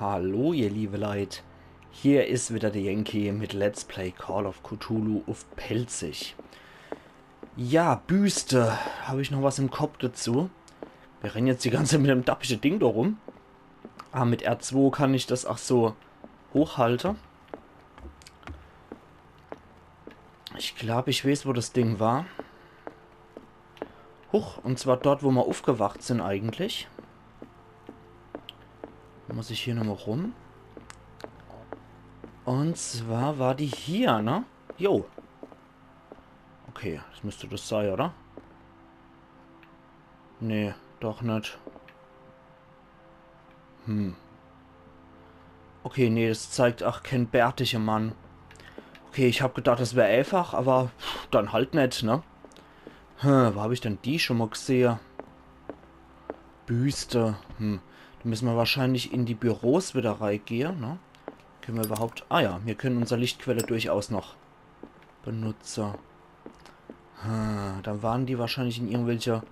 Hallo ihr liebe Leute, hier ist wieder der Yankee mit Let's Play Call of Cthulhu auf Pelzig. Ja, Büste, habe ich noch was im Kopf dazu. Wir rennen jetzt die ganze Zeit mit dem dappischen Ding da rum. Ah, mit R2 kann ich das auch so hochhalten. Ich glaube, ich weiß, wo das Ding war. Huch, und zwar dort, wo wir aufgewacht sind eigentlich. Muss ich hier nochmal rum. Und zwar war die hier, ne? Jo. Okay, das müsste das sein, oder? Nee, doch nicht. Okay, nee, das zeigt, ach, kein bärtiger Mann. Okay, ich habe gedacht, das wäre einfach, aber dann halt nicht, ne? Wo habe ich denn die schon mal gesehen? Büste. Da müssen wir wahrscheinlich in die Büros wieder reingehen, ne? Können wir überhaupt... Ah ja, wir können unsere Lichtquelle durchaus noch benutzen. Dann waren die wahrscheinlich in irgendwelche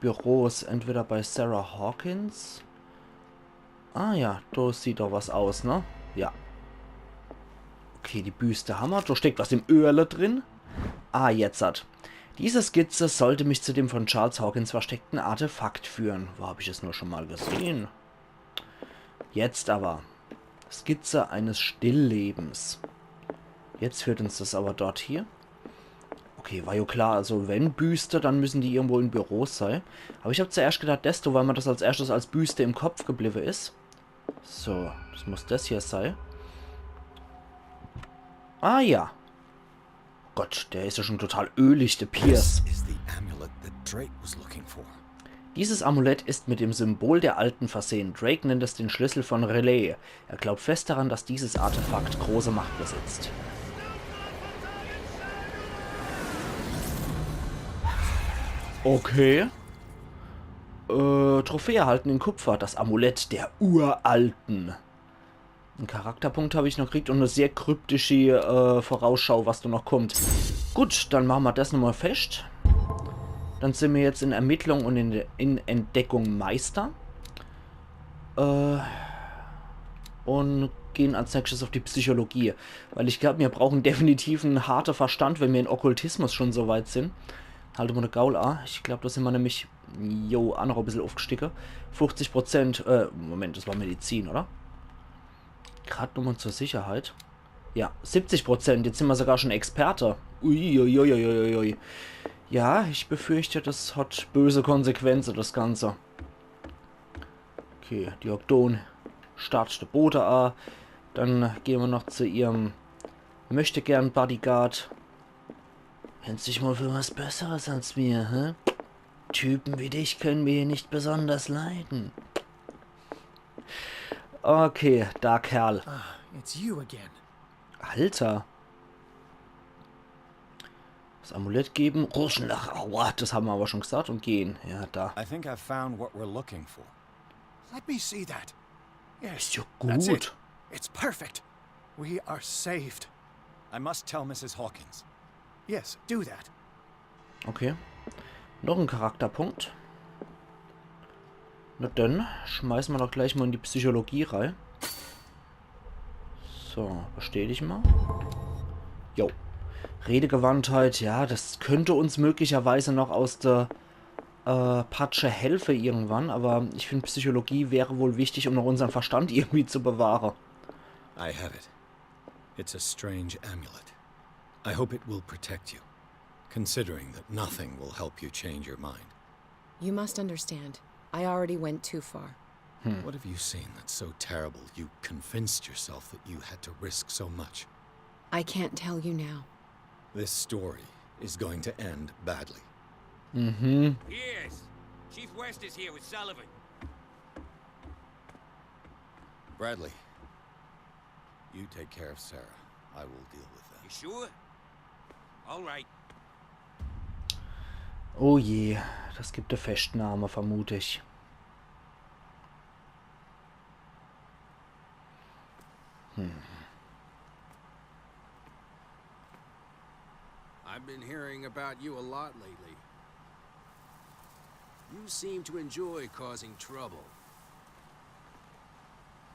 Büros, entweder bei Sarah Hawkins. Ah ja, da sieht doch was aus, ne? Ja. Okay, die Büste haben wir. Da steckt was im Öle drin. Ah, jetzt hat. Diese Skizze sollte mich zu dem von Charles Hawkins versteckten Artefakt führen. Wo habe ich es nur schon mal gesehen? Jetzt aber. Skizze eines Stilllebens. Jetzt führt uns das aber dort hier. Okay, war ja klar, also wenn Büste, dann müssen die irgendwo in Büros sein. Aber ich habe zuerst gedacht, desto, weil man das als erstes als Büste im Kopf geblieben ist. So, das muss das hier sein. Ah ja. Gott, der ist ja schon total ölig, der Pierce. Dieses Amulett ist mit dem Symbol der Alten versehen. Drake nennt es den Schlüssel von Relay. Er glaubt fest daran, dass dieses Artefakt große Macht besitzt. Okay. Trophäe erhalten in Kupfer. Das Amulett der Uralten. Einen Charakterpunkt habe ich noch gekriegt und eine sehr kryptische Vorausschau, was da noch kommt. Gut, dann machen wir das nochmal fest. Dann sind wir jetzt in Ermittlung und in Entdeckung Meister. Und gehen als nächstes auf die Psychologie. Weil ich glaube, wir brauchen definitiv einen harten Verstand, wenn wir in Okkultismus schon so weit sind. Halte mal eine Gaul A. Ich glaube, da sind wir nämlich... Jo, auch noch ein bisschen aufgestiegen. 50%... Moment, das war Medizin, oder? Gerade nochmal zur Sicherheit. Ja, 70%. Jetzt sind wir sogar schon Experte. Uiuiuiuiui. Ja, ich befürchte, das hat böse Konsequenzen, das Ganze. Okay, die Okton startet der Boote an. Dann gehen wir noch zu ihrem möchtegern Bodyguard. Hältst dich mal für was Besseres als wir, hä? Typen wie dich können wir hier nicht besonders leiden. Okay, da Kerl. It's you again. Alter. Das Amulett geben. Ruschenlach. Aua, das haben wir aber schon gesagt. Und gehen. Ja, da. I think I found what we're looking for. Let me see that. Ist Yes, ja that's it. gut. It's perfect. We are saved. I must tell Mrs. Hawkins. Yes, do that. Okay. Noch ein Charakterpunkt. Na dann, schmeißen wir doch gleich mal in die Psychologie rein. So, bestätige mal. Jo. Redegewandtheit, ja, das könnte uns möglicherweise noch aus der Patsche helfen irgendwann, aber ich finde, Psychologie wäre wohl wichtig, um noch unseren Verstand irgendwie zu bewahren. I have it. It's a strange amulet. I hope it will protect you, considering that nothing will help you change your mind. You must understand. I already went too far. What have you seen that's so terrible you convinced yourself that you had to risk so much? I can't tell you now. This story is going to end badly. Yes. Chief West is here with Sullivan. Bradley, you take care of Sarah. I will deal with You that. sure? All right. Oh je, das gibt eine Festnahme, vermute ich. I've been hearing about you a lot lately. You seem to enjoy causing trouble.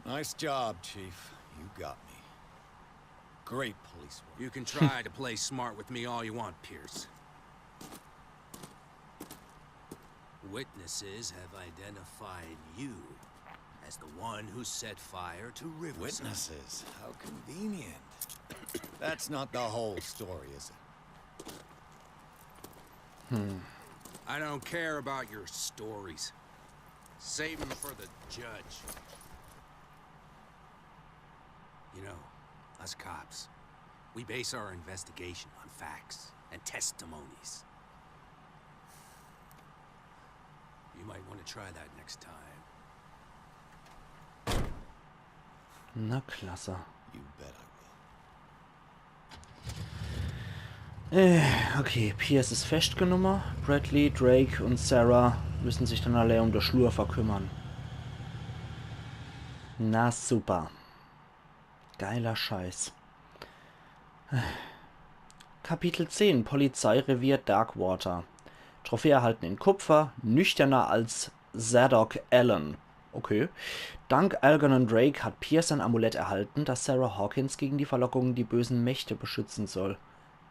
Nice job, Chief. You got me. Great police work. You can try to play smart with me all you want, Pierce. Witnesses have identified you as the one who set fire to Riverside. Witnesses? How convenient. That's not the whole story, is it? I don't care about your stories. Save them for the judge. You know, us cops, we base our investigation on facts and testimonies. You might want to try that next time. Na klasse. You bet I will. Okay, Pierce ist festgenommen. Bradley, Drake und Sarah müssen sich dann alle um den Schlurfer kümmern. Na super. Geiler Scheiß. Kapitel 10. Polizeirevier Darkwater. Trophäe erhalten in Kupfer, nüchterner als Zadok Allen. Okay. Dank Algernon Drake hat Pierce ein Amulett erhalten, das Sarah Hawkins gegen die Verlockungen die bösen Mächte beschützen soll.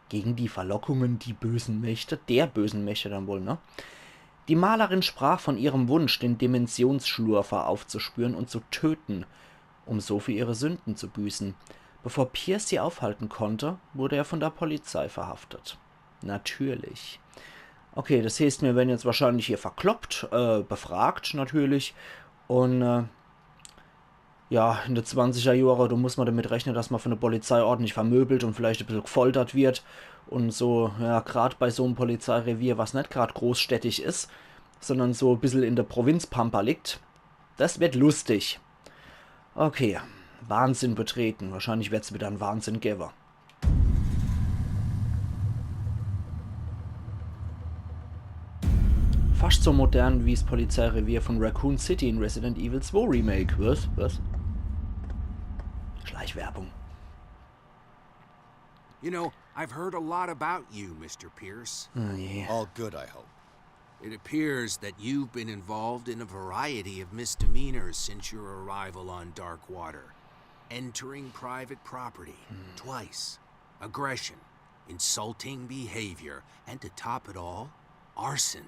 Gegen die Verlockungen die bösen Mächte? Der bösen Mächte dann wohl, ne? Die Malerin sprach von ihrem Wunsch, den Dimensionsschlurfer aufzuspüren und zu töten, um so für ihre Sünden zu büßen. Bevor Pierce sie aufhalten konnte, wurde er von der Polizei verhaftet. Natürlich. Okay, das heißt, wir werden jetzt wahrscheinlich hier verkloppt, befragt natürlich. Und ja, in den 20er Jahren, da muss man damit rechnen, dass man von der Polizei ordentlich vermöbelt und vielleicht ein bisschen gefoltert wird. Und so, ja, gerade bei so einem Polizeirevier, was nicht gerade großstädtisch ist, sondern so ein bisschen in der Provinz Pampa liegt. Das wird lustig. Okay, Wahnsinn betreten. Wahrscheinlich wird es wieder ein Wahnsinn geben. Fast so modern wie das Polizeirevier von Raccoon City in Resident Evil 2 Remake. Was? Schleichwerbung. You know, I've heard a lot about you, Mr. Pierce. Oh je. All good, I hope. It appears that you've been involved in a variety of misdemeanors since your arrival on Darkwater. Entering private property twice, aggression, insulting behavior, and to top it all, arson.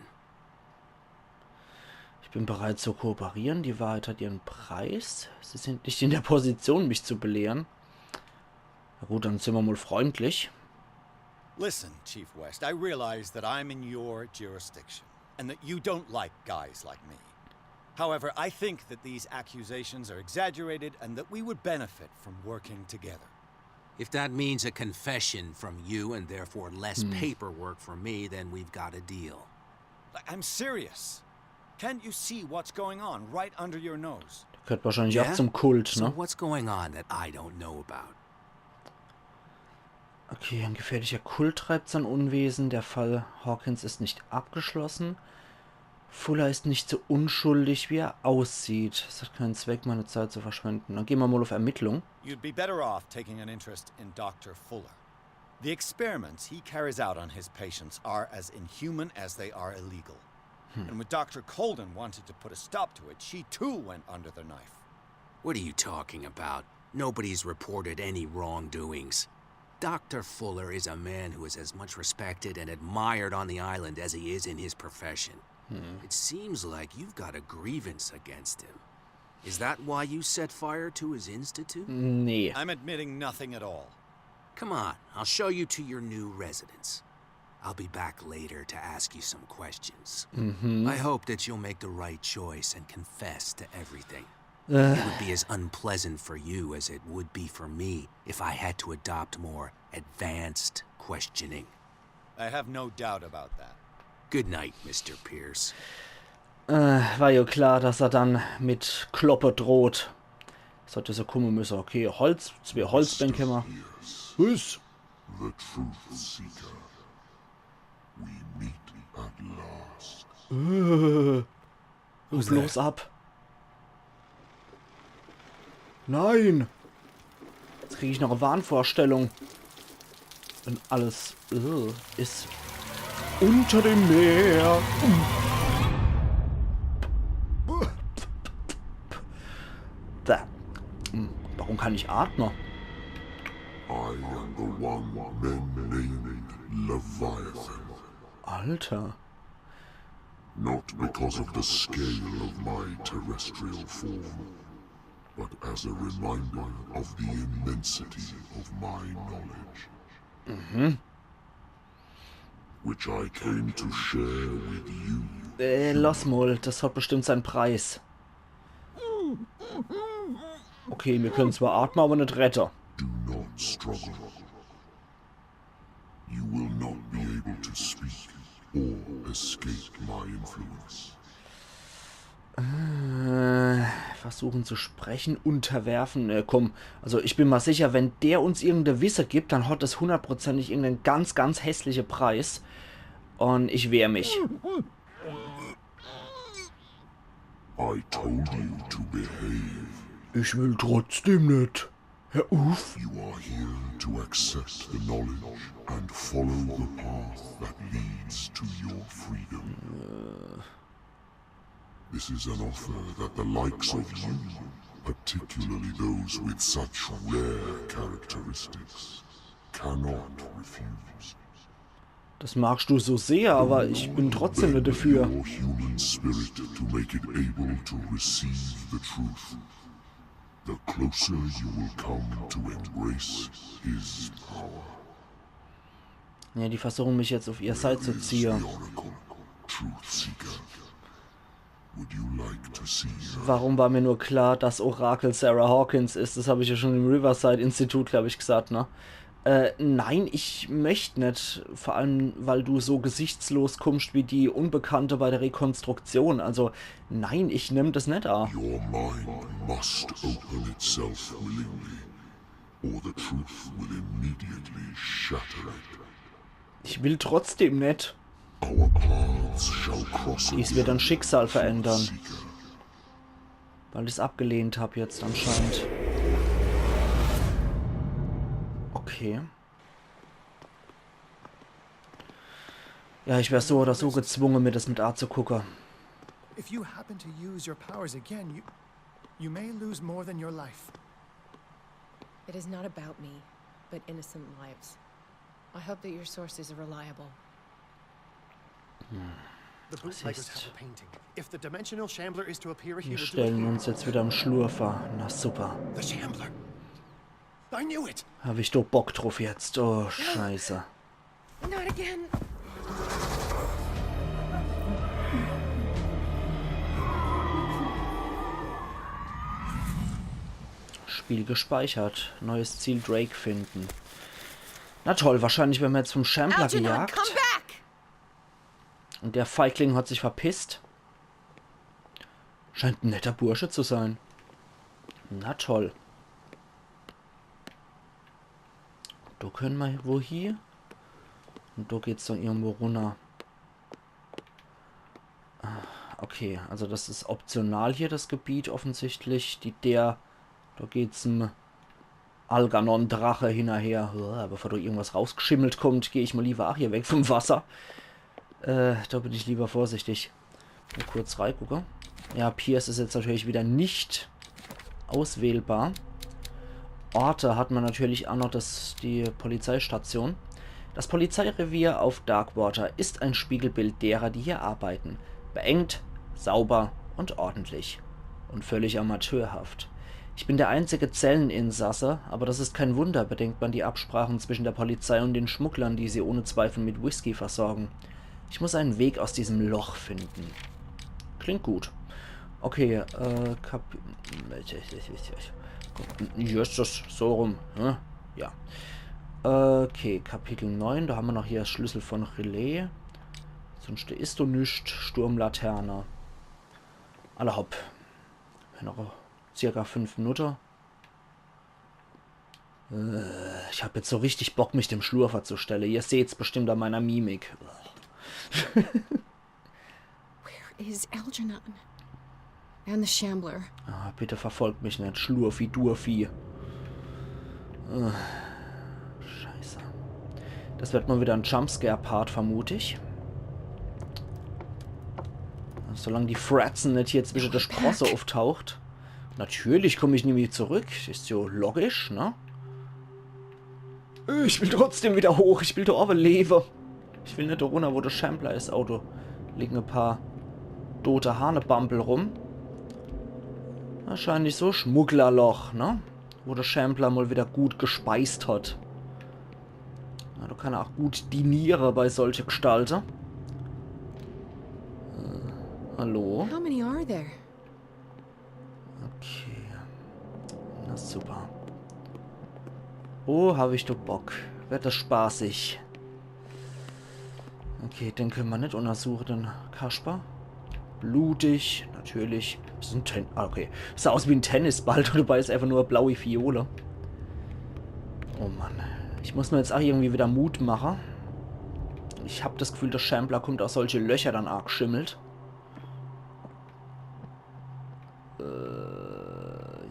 Ich bin bereit zu kooperieren. Die Wahrheit hat ihren Preis. Sie sind nicht in der Position, mich zu belehren. Na gut, dann sind wir mal freundlich. Listen, Chief West, I realize that I'm in your jurisdiction, and that you don't like guys like me. However, I think that these accusations are exaggerated and that we would benefit from working together. If that means a confession from you and therefore less paperwork for me, then we've got a deal. I'm serious. Can't you see what's going on right under your nose? Gehört wahrscheinlich auch zum Kult, So ne? what's going on that I don't know about? Okay, ein gefährlicher Kult treibt sein Unwesen. Der Fall Hawkins ist nicht abgeschlossen. Fuller ist nicht so unschuldig, wie er aussieht. Es hat keinen Zweck, meine Zeit zu verschwenden. Dann gehen wir mal auf Ermittlung. You'd be better off taking an interest in Dr. Fuller. The experiments he carries out on his patients are as inhuman as they are illegal. And when Dr. Colden wanted to put a stop to it, she too went under the knife. What are you talking about? Nobody's reported any wrongdoings. Dr. Fuller is a man who is as much respected and admired on the island as he is in his profession. It seems like you've got a grievance against him. Is that why you set fire to his institute? Nee. I'm admitting nothing at all. Come on, I'll show you to your new residence. I'll be back later to ask you some questions. I hope that you'll make the right choice and confess to everything. It would be as unpleasant for you as it would be for me if I had to adopt more advanced questioning. I have no doubt about that. Good night, Mr. Pierce. War ja klar, dass er dann mit Kloppe droht. Das hat ja so kommen müssen. Okay, Holz, 2 Holzbänke haben wir. Was? The truth seeker. We meet at last. Bloß ab. Nein! Jetzt kriege ich noch eine Wahnvorstellung. Und alles ist unter dem Meer. Da. Warum kann ich atmen? I am the one men named Leviathan. Alter. Not because of the scale of my terrestrial form, but as a reminder of the immensity of my knowledge. Which I came to share with you. Lass mal, das hat bestimmt seinen Preis. Okay, wir können zwar atmen, aber nicht retten. Do not struggle. You will not be able to speak or escape my influence. Versuchen zu sprechen, unterwerfen. Komm, also ich bin mal sicher, wenn der uns irgendeine Wisse gibt, dann hat das hundertprozentig irgendeinen ganz, ganz hässliche Preis. Und ich wehre mich. I told you to behave. Ich will trotzdem nicht. Hör auf. You are here to accept the knowledge and follow the path that leads to your freedom. This is an offer that the likes of you, particularly those with such rare characteristics, cannot refuse. Das magst du so sehr, aber ich bin trotzdem nicht dafür. Your human spirit to make it able to receive the truth. The closer you will come to embrace his power. Ja, die versuchen mich jetzt auf ihr Seite zu ziehen. The Oracle, Truth Seeker. Would you like to see her? Warum war mir nur klar, dass Orakel Sarah Hawkins ist? Das habe ich ja schon im Riverside-Institut, glaube ich, gesagt, ne? Nein, ich möchte nicht. Vor allem, weil du so gesichtslos kommst wie die Unbekannte bei der Rekonstruktion. Also, nein, ich nehme das nicht an. Your mind must open itself willingly, or the truth will immediately shatter it. Ich will trotzdem nicht. Our paths shall cross Dies wird dein Schicksal verändern. Weil ich es abgelehnt habe jetzt anscheinend. Okay. Ja, ich wäre so oder so gezwungen, mir das mit A zu gucken. If you happen to use your powers again, you may lose more than your life. It is not about me, but innocent lives. I hope that your sources are reliable. The bootleggers have a painting. If the dimensional shambler is to appear, he Wir will do it stellen here. uns jetzt wieder am Schlurfer. Na super. The shambler. I knew it. Habe ich doch Bock drauf jetzt. Oh, scheiße. Not again. Spiel gespeichert. Neues Ziel Drake finden. Na toll, wahrscheinlich werden wir jetzt vom Shambler Algernon, gejagt. come back! Und der Feigling hat sich verpisst. Scheint ein netter Bursche zu sein. Na toll. Da können wir wo hier? Und da geht's dann irgendwo runter. Okay, also das ist optional hier, das Gebiet offensichtlich. Da geht's ein Algernon-Drache hinterher. Bevor da irgendwas rausgeschimmelt kommt, gehe ich mal lieber hier weg vom Wasser. Da bin ich lieber vorsichtig. Mal kurz reingucken. Ja, Pierce ist jetzt natürlich wieder nicht auswählbar. Orte hat man natürlich auch noch die Polizeistation. Das Polizeirevier auf Darkwater ist ein Spiegelbild derer, die hier arbeiten. Beengt, sauber und ordentlich. Und völlig amateurhaft. Ich bin der einzige Zelleninsasse, aber das ist kein Wunder, bedenkt man die Absprachen zwischen der Polizei und den Schmugglern, die sie ohne Zweifel mit Whisky versorgen. Ich muss einen Weg aus diesem Loch finden. Klingt gut. Okay, hier ist das so rum. Ne? Ja. Okay, Kapitel 9. Da haben wir noch hier das Schlüssel von Relais. Sonst ist doch nichts. Sturmlaterne. Alle hopp. Noch circa 5 Minuten. Ich habe jetzt so richtig Bock, mich dem Schlurfer zu stellen. Ihr seht es bestimmt an meiner Mimik. Where is Algernon? And the Shambler. Ah, bitte verfolgt mich nicht. Schlurfi, Durfi. Scheiße. Das wird mal wieder ein Jumpscare-Part, vermute ich. Solange die Fratzen nicht hier zwischen der Sprosse auftaucht Natürlich komme ich nie mehr zurück. Ist so logisch, ne? Ich will trotzdem wieder hoch. Ich will da überleben. Ich will nicht da runter, wo der Shambler ist. Auto. Liegen ein paar tote Hanebampel rum. Wahrscheinlich so Schmugglerloch, ne? Wo der Shambler mal wieder gut gespeist hat. Ja, da kann er auch gut dinieren bei solchen Gestalten. Hallo? How many are there? Okay. Na super. Oh, habe ich doch Bock. Wird das spaßig. Okay, den können wir nicht untersuchen, den Kasper. Blutig, natürlich. Das ist ein okay. Sah aus wie ein Tennisball, dabei ist einfach nur eine blaue Fiole. Oh Mann. Ich muss mir jetzt auch irgendwie wieder Mut machen. Ich habe das Gefühl, der Shambler kommt aus solche Löcher dann arg schimmelt.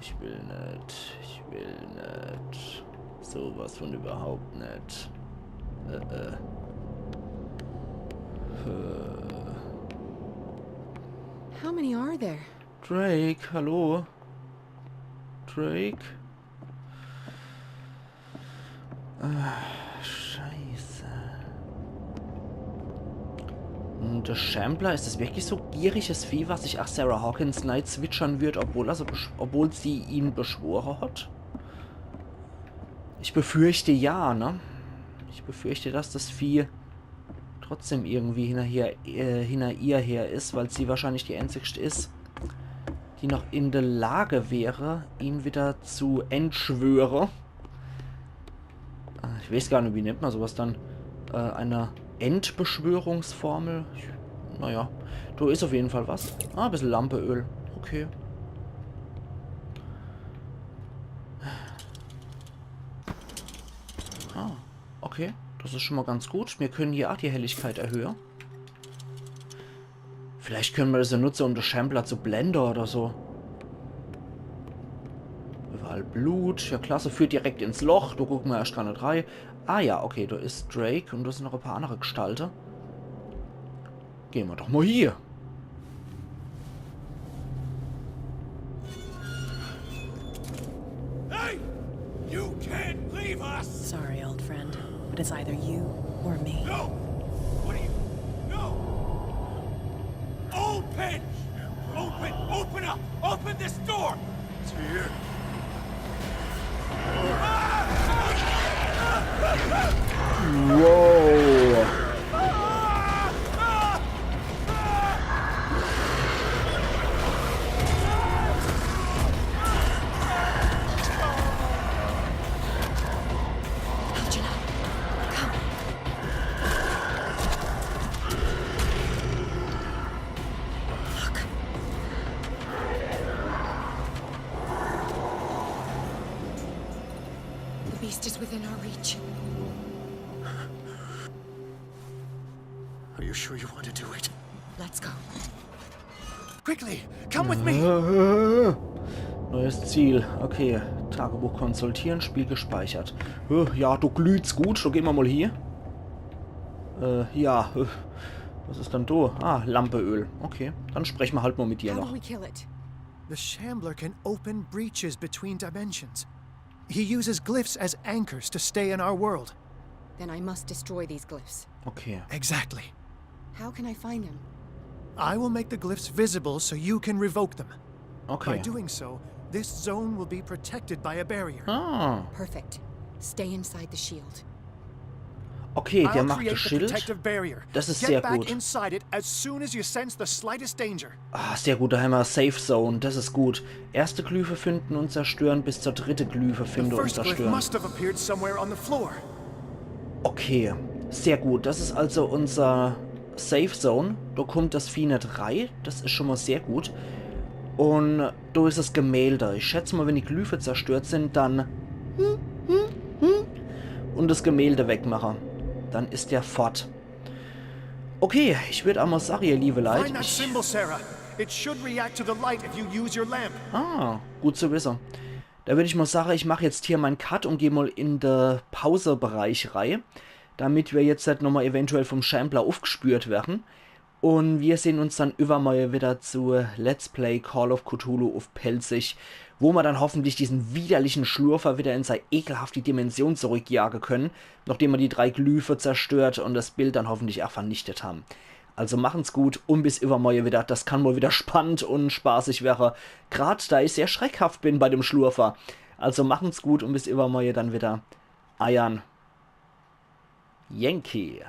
Ich will nicht. Ich will nicht. Sowas von überhaupt nicht. How many are there? Drake, hallo? Drake? Scheiße. Und der Shambler, ist das wirklich so gieriges Vieh, was sich Sarah Hawkins Night zwitschern wird, obwohl sie ihn beschworen hat? Ich befürchte ja, ne? Ich befürchte, dass das Vieh trotzdem irgendwie hinter ihr her ist, weil sie wahrscheinlich die einzigste ist, die noch in der Lage wäre, ihn wieder zu entschwören. Ich weiß gar nicht, wie nennt man sowas dann? Eine Endbeschwörungsformel? Naja, da ist auf jeden Fall was. Ah, ein bisschen Lampeöl. Okay. Ah, okay. Das ist schon mal ganz gut. Wir können hier auch die Helligkeit erhöhen. Vielleicht können wir das ja nutzen, um den Shambler zu blenden oder so. Überall Blut. Ja, klasse. Führt direkt ins Loch. Da gucken wir erst gar nicht rein. Ah ja, okay. Da ist Drake und da sind noch ein paar andere Gestalten. Gehen wir doch mal hier. Hey! You can't leave us! Sorry, old friend, but it's either you or me. No! What are you... No! Open! Open up! Open this door! It's here. Wow. The beast is within our reach. Are you sure you want to do it? Let's go. Quickly, come with me! Neues Ziel. Okay. Tagebuch konsultieren, Spiel gespeichert. Ja, du glühst gut. So gehen wir mal hier. Ja. Was ist dann da? Ah, Lampeöl. Okay. Dann sprechen wir halt mal mit dir How do noch. we kill it? The Shambler can open breaches between dimensions. He uses glyphs as anchors to stay in our world. Then I must destroy these glyphs. Okay. Exactly. How can I find them? I will make the glyphs visible so you can revoke them. By Okay. doing so, this zone will be protected by a barrier. Ah. Perfect. Stay inside the shield. Okay, der I'll macht create das the Schild. protective barrier. Das ist Get sehr back gut. inside it as soon as you sense the slightest danger. Ah, sehr gut. Da haben wir Safe Zone. Das ist gut. Erste Glyphe finden und zerstören bis zur dritte Glyphe The finden und first glyph zerstören. must have appeared somewhere on the floor. Okay, sehr gut. Das ist also unser Safe Zone. Da kommt das Vieh nicht rein. Das ist schon mal sehr gut. Und da ist das Gemälde. Ich schätze mal, wenn die Glyphe zerstört sind, dann und das Gemälde wegmachen. Dann ist der fort. Okay, ich würde einmal sagen, ihr liebe Leute. Find that symbol, Sarah. It should react to the light if you use your lamp. Ah, gut zu wissen. Da würde ich mal sagen, ich mache jetzt hier meinen Cut und gehe mal in den Pausebereich rein, damit wir jetzt halt nochmal eventuell vom Shambler aufgespürt werden. Und wir sehen uns dann übermorgen wieder zu Let's Play Call of Cthulhu auf Pelzig. wo wir dann hoffentlich diesen widerlichen Schlurfer wieder in seine ekelhafte Dimension zurückjagen können, nachdem wir die 3 Glyphe zerstört und das Bild dann hoffentlich auch vernichtet haben. Also machen's gut und bis übermorgen wieder. Das kann wohl wieder spannend und spaßig werden, gerade da ich sehr schreckhaft bin bei dem Schlurfer. Also machen's gut und bis übermorgen dann wieder. Eiern. Yankee.